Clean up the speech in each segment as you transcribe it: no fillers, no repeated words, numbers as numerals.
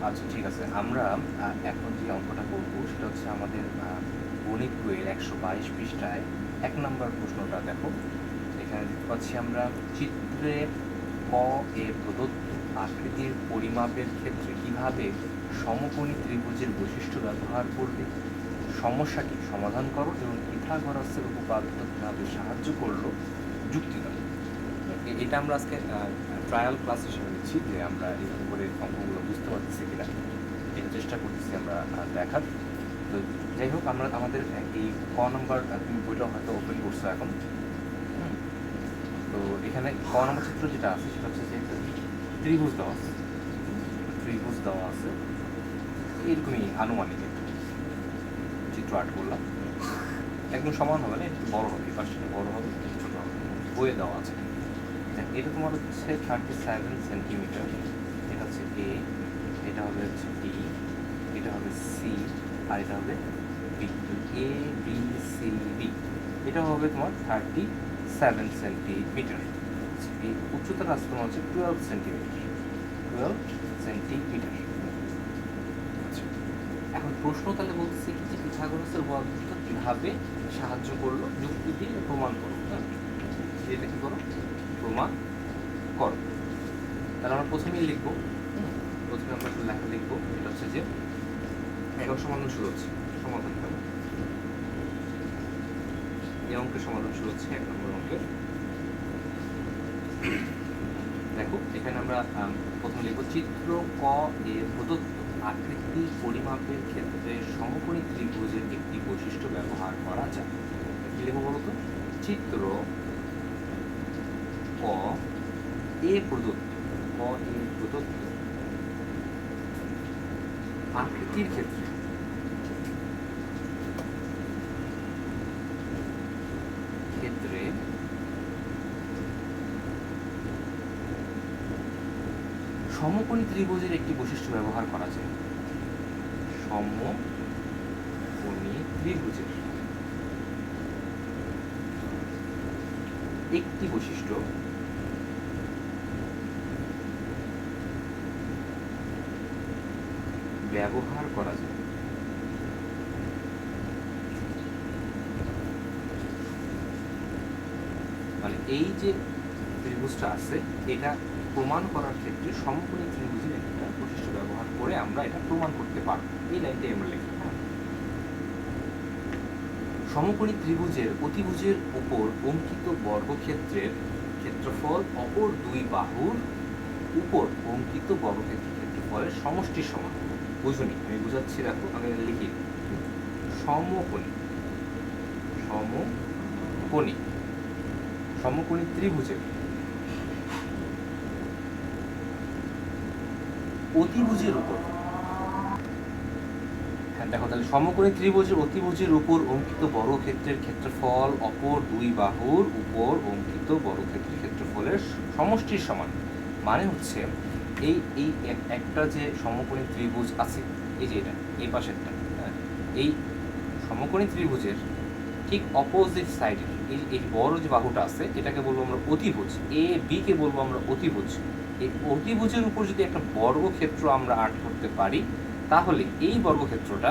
আচ্ছা, ঠিক আছে। আমরা এখন যে অঙ্কটা করব সেটা হচ্ছে আমাদের গণিত বইয়ের ১২২ পৃষ্ঠায় ১ নাম্বার প্রশ্নটা দেখো। এখানে দেখতে পাচ্ছি আমরা চিত্রে ক এ প্রদত্ত আকৃতির পরিমাপের ক্ষেত্রে কিভাবে সমকোণী ত্রিভুজের বৈশিষ্ট্য ব্যবহার করবে, সমস্যাটি সমাধান করো এবং পিথাগোরাসের উপপাদ্য কিভাবে সাহায্য করলো যুক্তি দাও। এটা আমরা আজকে ট্রায়াল ক্লাস হিসেবে নিচ্ছি যে আমরা এইভাবে করে অঙ্কগুলো বুঝতে পারতেছি কিনা, এটা চেষ্টা করতেছি আমরা দেখার। তো যাই হোক, আমরা আমাদের এই ক নম্বর, তুমি বইটা হয়তো ওপেন করছো এখন। তো এখানে ক নম্বর চিত্র যেটা আছে সেটা হচ্ছে যে ত্রিভুজ দেওয়া আছে, ত্রিভুজ দেওয়া আছে এরকমই আনুমানিক একটা চিত্র আর্ট করলাম। একদম সমান হবে না, একটু বড় হবে, পাশে বড় হবে, ছোটো হবে, বইয়ে দেওয়া আছে। এটা তোমার হচ্ছে 37 সেন্টিমিটার, এটা হচ্ছে এ, এটা হবে হচ্ছে বি, এটা হবে সি, আর এটা হবে B. A B C B, এটা হবে তোমার 37 সেন্টিমিটার। এই উচ্চতাটা আছে তোমার হচ্ছে 12 সেন্টিমিটার, 12 সেন্টিমিটার। আচ্ছা, এখন প্রশ্ন তাহলে বলতেছে কি যে পিথাগোরাসের উপপাদ্য কিভাবে সাহায্য করলো যুক্তি দিয়ে প্রমাণ করো। হ্যাঁ, এটা কি করো, প্রমাণ করো। তাহলে আমরা প্রথমেই লিখবো, প্রথমে আমরা লেখা লিখবো, এটা হচ্ছে যে একক সমাধান শুরু হচ্ছে, সমাধান করো। এই অঙ্কের সমাধান শুরু হচ্ছে 1 নম্বর অঙ্কের। দেখো এখানে আমরা প্রথমে লিখবো চিত্র ক এ প্রদত্ত আকৃতি পরিমাপের ক্ষেত্রে সমকোণী ত্রিভুজের একটি বৈশিষ্ট্য ব্যবহার করা যায়। কি লিখবো বলতো? চিত্র ক এ প্রদত্ত, ক এ প্রদত্ত আকৃতির ক্ষেত্রে ক্ষেত্রে সমকোণী ত্রিভুজের একটি বৈশিষ্ট্য ব্যবহার করা যায়। সমকোণী ত্রিভুজের একটি বৈশিষ্ট্য ব্যবহার করা যায়। মানে এই যে ত্রিভুজটা আছে এটা প্রমাণ করার ক্ষেত্রে সমকোণী ত্রিভুজের একটা বৈশিষ্ট্য ব্যবহার করে আমরা এটা প্রমাণ করতে পারব। এই লাইনটাই আমরা লিখি। সমকোণী ত্রিভুজের অতিভুজের উপর অঙ্কিত বর্গক্ষেত্রের ক্ষেত্রফল অপর দুই বাহুর উপর অঙ্কিত বর্গক্ষেত্রের ক্ষেত্রফলের সমষ্টির সমান। বুঝুনি, আমি বুঝাচ্ছি, দেখো আমি লিখি। সমকোণী, সমকোণী, সমকোণী ত্রিভুজের অতিভুজের উপর, হ্যাঁ দেখো তাহলে সমকোণী ত্রিভুজের অতিভুজের উপর অঙ্কিত বর্গক্ষেত্রের ক্ষেত্রফল অপর দুই বাহুর উপর অঙ্কিত বর্গক্ষেত্রের ক্ষেত্রফলের সমষ্টির সমান। মানে হচ্ছে এই এই একটা যে সমকোণী ত্রিভুজ আছে, এই যে এটা এই পাশেরটা, হ্যাঁ, এই সমকোণী ত্রিভুজের ঠিক অপোজিট সাইডে এই বড় যে বাহুটা আছে এটাকে বলবো আমরা অতিভুজ, এ বি কে বলবো আমরা অতিভুজ। এই অতিভুজের উপর যদি একটা বর্গক্ষেত্র আমরা আর্ট করতে পারি তাহলে এই বর্গক্ষেত্রটা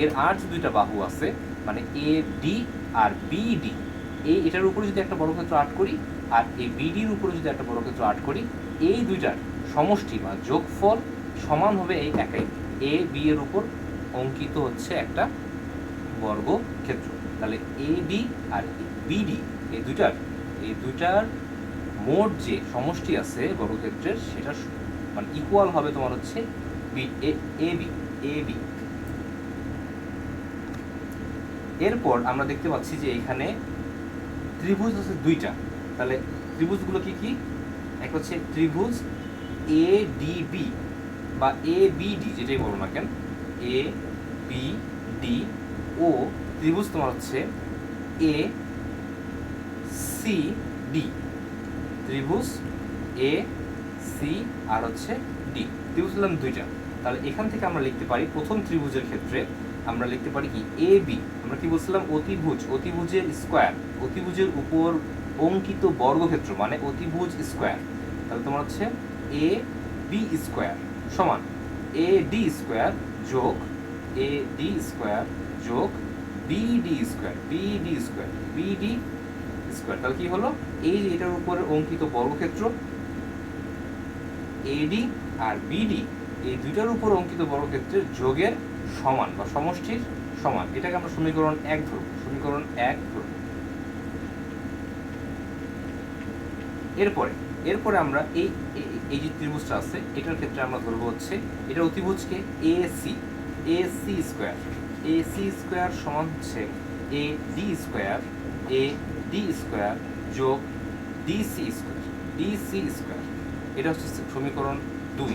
এর আর যে দুইটা বাহু আছে মানে এ ডি আর বিডি, এটার উপরে যদি একটা বর্গক্ষেত্র আর্ট করি আর এই বিডির উপরে যদি একটা বর্গক্ষেত্র আর্ট করি, এই দুইটার সমষ্টি বা যোগফল সমান হবে এই একাই এ বি এর উপর অঙ্কিত হচ্ছে একটা বর্গক্ষেত্র। তাহলে এডি আর বিডি এই দুইটার মোট যে সমষ্টি আছে বর্গক্ষেত্রের সেটা মানে ইকুয়াল হবে তোমার হচ্ছে এবি। এরপর আমরা দেখতে পাচ্ছি যে এখানে ত্রিভুজ আছে দুইটা। তাহলে ত্রিভুজগুলো কি কি? এক হচ্ছে ত্রিভুজ এ ডিবি বা এ বিডি, যেটাই বলো না কেন, এ বি ডি, ও ত্রিভুজ তোমার হচ্ছে এ সি ডি, ত্রিভুজ এ সি আর হচ্ছে ডি, ত্রিভুজ হলাম দুইটা। তাহলে এখান থেকে আমরা লিখতে পারি প্রথম ত্রিভুজের ক্ষেত্রে আমরা লিখতে পারি কি এ বি, আমরা কি বলছিলাম অতিভুজ, অতিভুজের স্কোয়ার, অতিভুজের উপর অঙ্কিত বর্গক্ষেত্র মানে অতিভুজ স্কোয়ার। তাহলে তোমার হচ্ছে এ বি স্কোয়ার সমান এ ডি স্কোয়ার যোগ এ ডি স্কোয়ার যোগ BD square BD square BD square. তাহলে কি হলো, এই যে এটার উপরে অঙ্কিত বর্গক্ষেত্র এডি আর বিডি, এই দুইটার উপর অঙ্কিত বর্গক্ষেত্রের যোগের সমান বা সমষ্টির সমান। এটাকে আমরা সমীকরণ 1 ধরব, সমীকরণ 1 ধরব। এরপরে আমরা এই যে ত্রিভুজটা আছে এটার ক্ষেত্রে আমরা ধরবো হচ্ছে এটা অতিভুজকে AC AC square. AC square সমান হচ্ছে A D square A D square যোগ ডিসি স্কোয়ার ডিসি স্কোয়ার। এটা হচ্ছে সমীকরণ 2।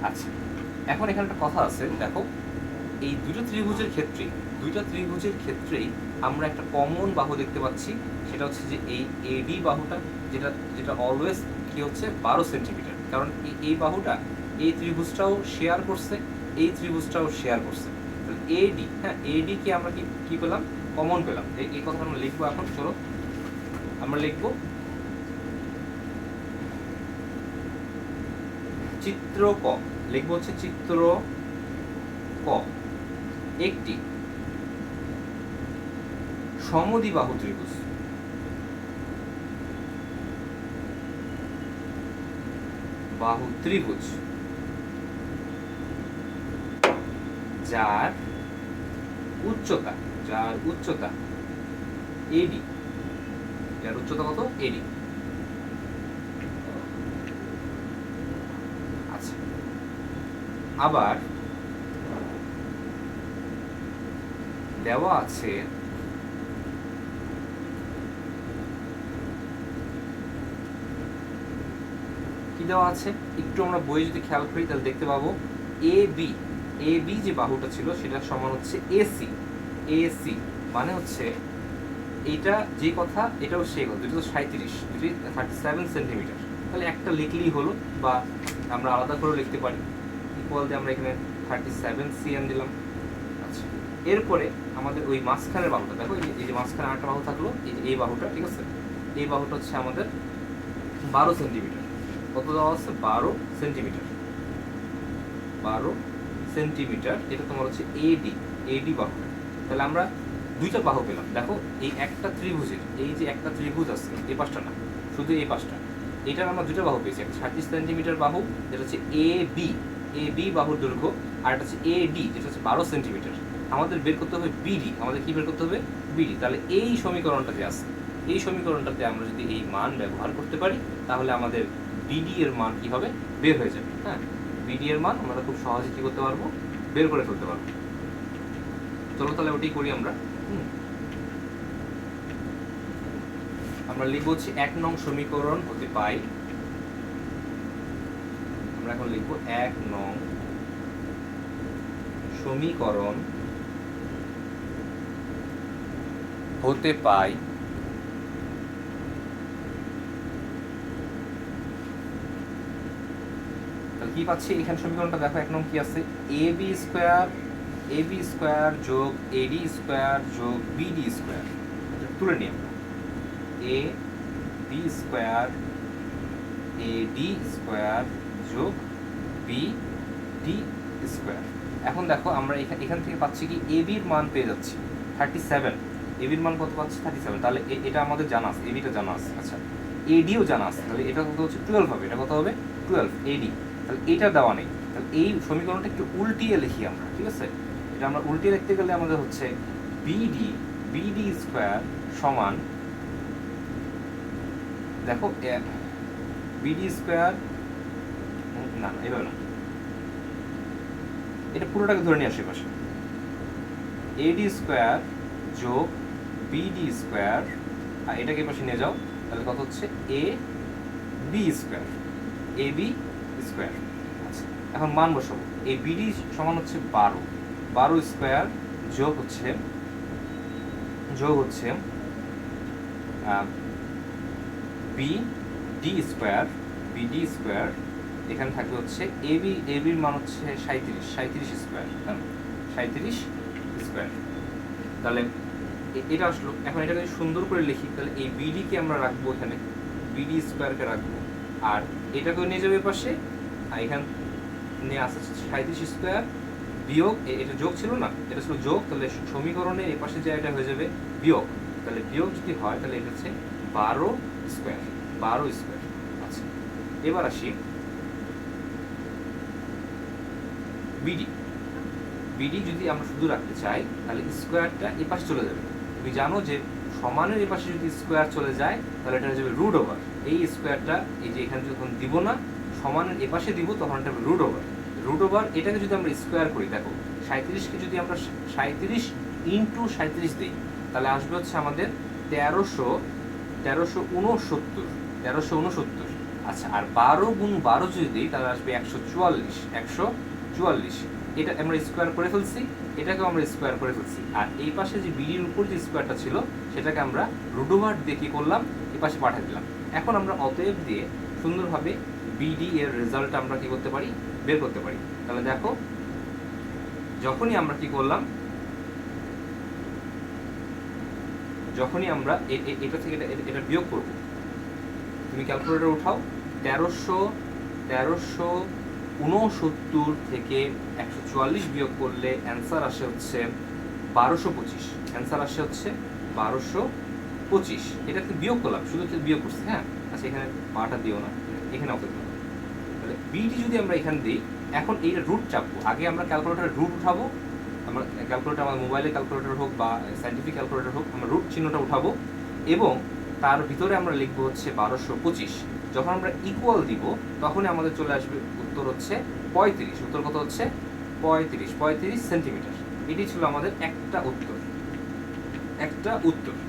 আচ্ছা, এখন এখানে একটা কথা আছে, দেখো এই দুইটা ত্রিভুজের ক্ষেত্রেই আমরা একটা কমন বাহু দেখতে পাচ্ছি। সেটা হচ্ছে যে এই এডি বাহুটা, যেটা অলওয়েজ কি হচ্ছে 12 সেন্টিমিটার। কারণ এই বাহুটা এই ত্রিভুজটাও শেয়ার করছে, এই ত্রিভুজটাও শেয়ার করছে। তাহলে এডি, হ্যাঁ এডি কে আমরা কি পেলাম, কমন পেলাম। এই কথা আমরা লিখবো এখন। চলো আমরা লিখবো চিত্র ক, লিখবো হচ্ছে চিত্র ক একটি সমদ্বিবাহু ত্রিভুজ যার উচ্চতা এডি, যার উচ্চতা কত, এডি। আচ্ছা, আবার দেওয়া আছে কি দেওয়া আছে একটু আমরা বই যদি খেয়াল করি তাহলে দেখতে পাবো এ বি যে বাহুটা ছিল সেটা সমান হচ্ছে এসি এসি, মানে হচ্ছে এইটা যে কথা এটাও সেই কথা, দুটো 37 সেন্টিমিটার। তাহলে একটা লিখলেই হলো, বা আমরা আলাদা করে লিখতে পারি। ইকুয়াল দিয়ে আমরা এখানে 37 সিএম দিলাম। আচ্ছা, এরপরে আমাদের ওই মাঝখানের বাহুটা দেখো, এই যে মাঝখানে আরেকটা বাহু থাকলো, এই বাহুটা, ঠিক আছে। এই বাহুটা হচ্ছে আমাদের 12 সেন্টিমিটার। কত দেওয়া আছে, 12 সেন্টিমিটার। 12 সেন্টিমিটার, এটা তোমার হচ্ছে এডি বাহু। তাহলে আমরা দুইটা বাহু পেলাম। দেখো এই একটা ত্রিভুজের, এই যে একটা ত্রিভুজ আছে, এই পাশটা না, শুধু এই পাশটা, এটার আমরা দুটো বাহু পেয়েছি। একটা 36 সেন্টিমিটার বাহু, যেটা হচ্ছে এ বি বাহুর দৈর্ঘ্য, আর একটা হচ্ছে এডি, যেটা হচ্ছে 12 সেন্টিমিটার। আমাদের বের করতে হবে বিডি। আমাদের কি বের করতে হবে, বিডি। তাহলে এই সমীকরণটা যে আছে, এই সমীকরণটাতে আমরা যদি এই মান ব্যবহার করতে পারি তাহলে আমাদের বিডি এর মান কি হবে, বের হয়ে যাবে। হ্যাঁ, বিডি এর মান আমরা খুব সহজে কি করতে পারবো, বের করে ফেলতে পারবো। চলো তাহলে ওটাই করি আমরা। আমরা লিখবো হচ্ছে 1 নং সমীকরণ হতে পাই, আমরা এখন লিখবো 1 নং সমীকরণ হতে পাই তাহলে কি পাচ্ছি এখানে সমীকরণটা দেখো। 1 নং কি আছে, এ বি স্কোয়ার যোগ এডি স্কোয়ার যোগ বিডি স্কোয়ার। তুলে নিই আমরা, A B square eddy square যোগ বি ডি স্কোয়ার। এখন দেখো আমরা এখান থেকে পাচ্ছি কি, এ বির মান পেয়ে যাচ্ছি 37। এ বির মান কত পাচ্ছি, 37। তাহলে এটা আমাদের জানা আছে, এ বিটা জানা আছে। আচ্ছা, এডিও জানা আছে, তাহলে এটা কত হচ্ছে 12 হবে। এটা কত হবে, 12 এডি। তাহলে এইটা দেওয়া নেই, তাহলে এই সমীকরণটা একটু উল্টিয়ে লিখি আমরা, ঠিক আছে। এটা আমরা উল্টিয়ে লিখতে গেলে আমাদের হচ্ছে বিডি স্কোয়ার সমান, দেখো বিডি স্কোয়ার, না এভাবে না, এটা পুরোটাকে ধরে নিয়ে আসে পাশে, এডি স্কোয়ার যোগ বিডি স্কোয়ার, আর এটাকে পাশে নিয়ে যাও, তাহলে কত হচ্ছে এ বি স্কোয়ার স্কোয়ার। আচ্ছা, এখন মান বসাবো। এই বিডি সমান হচ্ছে 12 স্কোয়ার যোগ হচ্ছে বিডি স্কোয়ার, এখানে থাকবে হচ্ছে এবির মান হচ্ছে 37 স্কোয়ার, হ্যাঁ 37 স্কোয়ার। তাহলে এটা আসলো। এখন এটাকে সুন্দর করে লিখি, তাহলে এই বিডি কে আমরা রাখবো এখানে, বিডি স্কোয়ারকে রাখবো, আর এটাকেও নিয়ে যাবে পাশে, আর এখান নিয়ে আসছে 37 স্কোয়ার বিয়োগ, এটা যোগ ছিল না, এটা ছিল যোগ, তাহলে সমীকরণে এই পাশে যে এটা হয়ে যাবে বিয়োগ, তাহলে বিয়োগ যদি হয় তাহলে এটা হচ্ছে 12 স্কোয়ার, 12 স্কোয়ার। আচ্ছা, এবার আসি বিডি। বিডি যদি আমরা শুধু রাখতে চাই তাহলে স্কোয়ারটা এ পাশে চলে যাবে। তুমি জানো যে সমানের এ পাশে যদি স্কোয়ার চলে যায় তাহলে এটা হয়ে যাবে রুট ওভার। এই স্কোয়ারটা এই যে এখানে যখন দিব না, সমানের এ পাশে দিব, তখন এটা হবে রুট ওভার। রুট ওভার এটাকে যদি আমরা স্কোয়ার করি, দেখো 37কে যদি আমরা 37 ইন্টু 37 দিই তাহলে আসবে হচ্ছে আমাদের 1369। আচ্ছা, আর 12 গুণ 12 যদি দিই তাহলে আসবে 144। এটা আমরা স্কোয়ার করে ফেলছি, এটাকেও আমরা স্কোয়ার করে ফেলছি, আর এই পাশে যে বিডির উপর যে স্কোয়ারটা ছিল সেটাকে আমরা রুট ওভার দিয়ে কী করলাম, এই পাশে পাঠিয়ে দিলাম। এখন আমরা অতএব দিয়ে সুন্দরভাবে বিডি এর রেজাল্টটা আমরা কি করতে পারি, বের করতে পারি। তাহলে দেখো, যখনই আমরা কি করলাম, যখনই আমরা এটা থেকে এটা বিয়োগ করব, তুমি ক্যালকুলেটর উঠাও, 1369 থেকে 144 বিয়োগ করলে অ্যান্সার আসে হচ্ছে 1225। অ্যান্সার আসে হচ্ছে 1225। এটা বিয়োগ করলাম, শুধু বিয়োগ করছি। হ্যাঁ, আচ্ছা, এখানে পাটা দিও না, এখানে অত দিও। তাহলে বিটি যদি আমরা এখানে দিই, এখন এইটা রুট চাপবো। আগে আমরা ক্যালকুলেটরের রুট উঠাবো, আমরা ক্যালকুলেটর, আমার মোবাইলে ক্যালকুলেটর হোক বা সায়েন্টিফিক ক্যালকুলেটর হোক, আমরা রুট চিহ্নটা উঠাবো এবং তার ভিতরে আমরা লিখবো হচ্ছে 1225। যখন আমরা ইকুয়াল দিব তখনই আমাদের চলে আসবে উত্তর হচ্ছে 35। উত্তর কত হচ্ছে 35 সেন্টিমিটার। এটি ছিল আমাদের একটা উত্তর।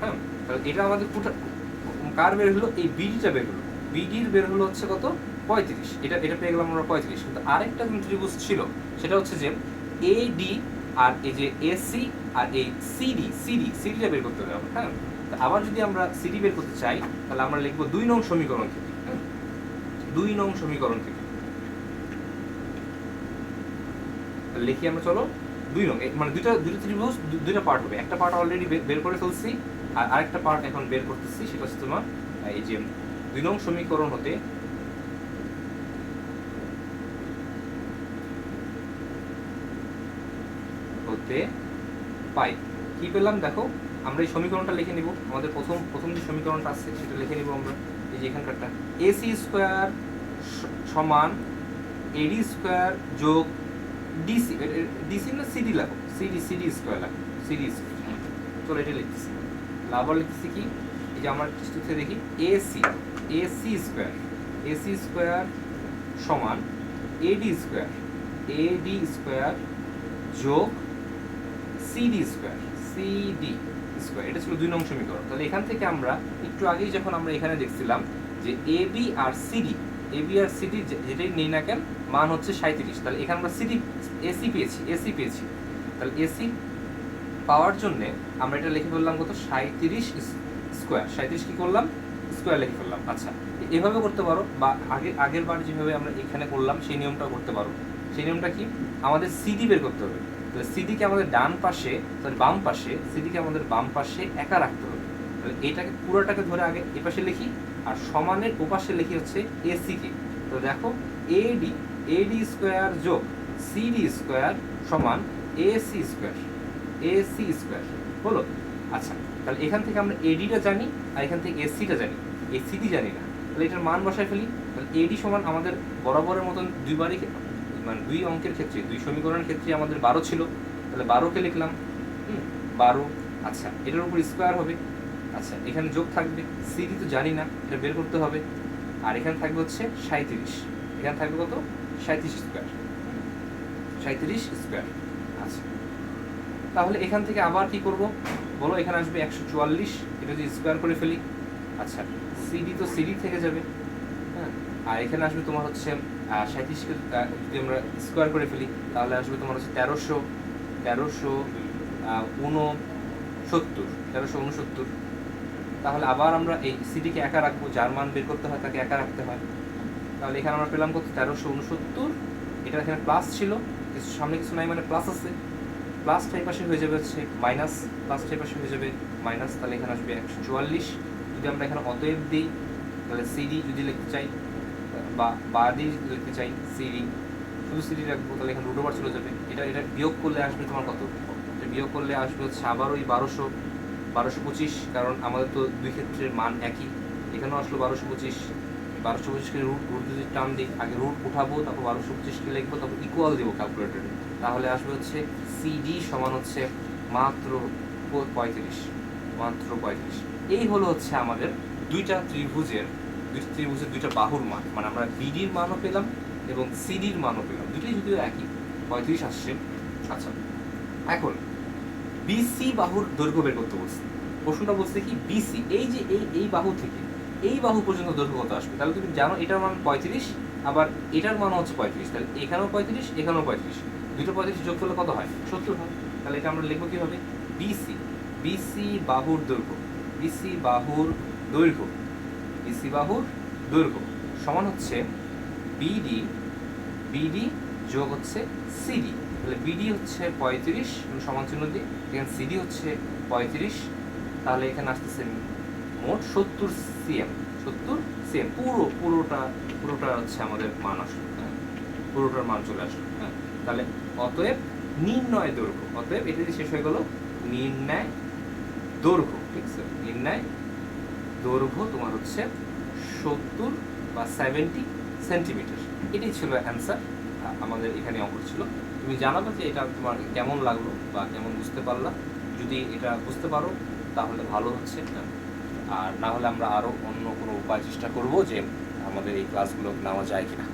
হ্যাঁ, তাহলে এটা আমাদের কার বের হলো, এই বিডিটা বের হলো। বিডির বের হলো হচ্ছে কত, 35। এটা পেয়ে গেলাম আমরা 35। কিন্তু আরেকটা ত্রিভুজ ছিল, সেটা হচ্ছে যে এডি আর এই যে এসি আর এই সিডিটা বের করতে হবে। হ্যাঁ, আবার যদি আমরা সিডি বের করতে চাই তাহলে আমরা লিখবো 2 নং সমীকরণ থেকে। 2 নং সমীকরণ থেকে লিখি আমরা, চলো 2 নং, মানে দুইটা ত্রিভুজ, দুইটা পার্ট হবে। একটা পার্ট অলরেডি বের করে ফেলছি, আর আরেকটা পার্ট এখন বের করতেছি। সেটা হচ্ছে তোমার এই যে 2 নং সমীকরণ হতে পাই কি পেলাম, দেখো আমরা এই সমীকরণটা লিখে নিব। আমাদের প্রথম যে সমীকরণটা আছে সেটা লিখে নিব আমরা। এই যে এখানকারটা, এসি স্কোয়ার সমান এডি স্কোয়ার যোগ ডিসি না সিডি লাগো, সিডি স্কোয়ার লাগো, সিডি স্কোয়ার। চলো এটা লিখতেছি, আবার লিখতেছি কি, এই যে আমার চিত্রে দেখি এসি স্কোয়ার সমান এডি স্কোয়ার যোগ সিডি স্কোয়ার। এটা ছিল 2 নং সমীকরণ। তাহলে এখান থেকে আমরা একটু আগেই যখন আমরা এখানে দেখছিলাম যে এবি আর সিডি যেটাই নেই না কেন মান হচ্ছে 37, তাহলে এখানে আমরা এসি পেয়েছি। তাহলে এসি পাওয়ার জন্য আমরা এটা লিখে ফেললাম কত, 37 স্কোয়ার। 37 কি করলাম, স্কোয়ার লিখে ফেললাম। আচ্ছা, এভাবে করতে পারো, বা আগের বার যেভাবে আমরা এখানে করলাম সেই নিয়মটা করতে পারো। সেই নিয়মটা কি, আমাদের সিডি বের করতে হবে। তাহলে সিডিকে আমাদের বাম পাশে একা রাখতে হবে। তাহলে এটাকে পুরোটাকে ধরে আগে এ পাশে লিখি, আর সমানের ও পাশে লিখি হচ্ছে এসি কে। তো দেখো, এডি স্কোয়ার যোগ সিডি স্কোয়ার সমান এসি স্কোয়ার হলো। আচ্ছা, তাহলে এখান থেকে আমরা এডিটা জানি, আর এখান থেকে এসিটা জানি, এসিডি জানি না। তাহলে এটার মান বসায় ফেলি। তাহলে এডি সমান আমাদের বরাবরের মতন দুইবারই, মানে 2 অঙ্কের ক্ষেত্রে, 2 সমীকরণের ক্ষেত্রে আমাদের 12 ছিল। তাহলে 12কে লিখলাম, 12। আচ্ছা, এটার উপর স্কোয়ার হবে। আচ্ছা, এখানে যোগ থাকবে, সিডি তো জানি না, এটা বের করতে হবে। আর এখানে থাকবে হচ্ছে 37, এখানে থাকবে কত, 37 স্কোয়ার। আচ্ছা, তাহলে এখান থেকে আবার কি করব বলো, এখানে আসবে 144, এটা যদি স্কোয়ার করে ফেলি। আচ্ছা, সিডি তো সিডি থেকে যাবে, হ্যাঁ, আর এখানে আসবে তোমার হচ্ছে 37কে যদি আমরা স্কোয়ার করে ফেলি তাহলে আসবে তোমার হচ্ছে 1369। তাহলে আবার আমরা এই সিডিকে একা রাখবো, যার মান বের করতে হয় তাকে একা রাখতে হয়। তাহলে এখানে আমরা পেলাম কত, 1369। এটা এখানে প্লাস ছিল, সামনে কিছু নাই মানে প্লাস আছে, প্লাসটা এই পাশে হয়ে যাবে হচ্ছে মাইনাস, প্লাসটা এই পাশে হয়ে যাবে মাইনাস। তাহলে এখানে আসবে 144। যদি আমরা এখানে অতএব দিই তাহলে সিডি যদি লিখতে চাই বা বাদি লিখতে চাই সিডি, শুধু সিডি রাখবো, তাহলে এখানে √/, চলে যাবে। এটা বিয়োগ করলে আসবে তোমার কত? এটা বিয়োগ করলে আসবে হচ্ছে আবার ওই 1225, কারণ আমাদের তো দুই ক্ষেত্রের মান একই। এখানেও আসলো 1225কে রুট যদি টার্ম দিই, আগে রুট উঠাবো, তারপর 1225কে লিখবো, তারপর ইকুয়াল দেবো ক্যালকুলেটরে, তাহলে আসবে হচ্ছে সিডি সমান হচ্ছে মাত্র 35, মাত্র 35। এই হলো হচ্ছে আমাদের দুইটা ত্রিভুজের দুইটা বাহুর মান, মানে আমরা বিডির মানও পেলাম এবং সিডির মানও পেলাম, দুটোই যদিও একই 35 আসছে। আচ্ছা, এখন বিসি বাহুর দৈর্ঘ্য বের করতে বলছে। প্রশ্নটা বলছে কি বিসি, এই যে এই বাহু থেকে এই বাহু পর্যন্ত দৈর্ঘ্য কত আসবে? তাহলে তুমি জানো এটার মান 35, আবার এটার মান হচ্ছে 35, তাহলে এখানেও 35, এখানেও 35, দুটো 35 যোগ করলে কত হয়? 70 হয়। তাহলে এটা আমরা লিখবো কিভাবে? বিসি বাহুর দৈর্ঘ্য, বিসি বাহুর দৈর্ঘ্য, বিসি বাহুর দৈর্ঘ্য সমান হচ্ছে বিডি যোগ হচ্ছে সিডি। তাহলে বিডি হচ্ছে 35, সমান চিহ্ন দিয়ে, এখানে সিডি হচ্ছে 35, তাহলে এখানে আসতেছে মোট 70 সিএম, 70 সিএম। পুরোটা হচ্ছে আমাদের মান আসলো, হ্যাঁ, পুরোটার মান চলে আসলো, হ্যাঁ। তাহলে অতএব নির্ণয় দৈর্ঘ্য, অতএব এটা দিয়ে শেষ হয়ে গেল নির্ণয় দৈর্ঘ্য, ঠিক আছে? নির্ণয় দৈর্ঘ্য তোমার হচ্ছে 70 বা 70 সেন্টিমিটার। এটাই ছিল অ্যান্সার আমাদের এখানে অঙ্ক ছিল। তুমি জানাবে যে এটা তোমার কেমন লাগলো বা কেমন বুঝতে পারলা। যদি এটা বুঝতে পারো তাহলে ভালো হচ্ছে, আর না হলে আমরা আরও অন্য কোনো উপায় চেষ্টা করব যে আমাদের এই ক্লাসগুলো নেওয়া যায় কিনা।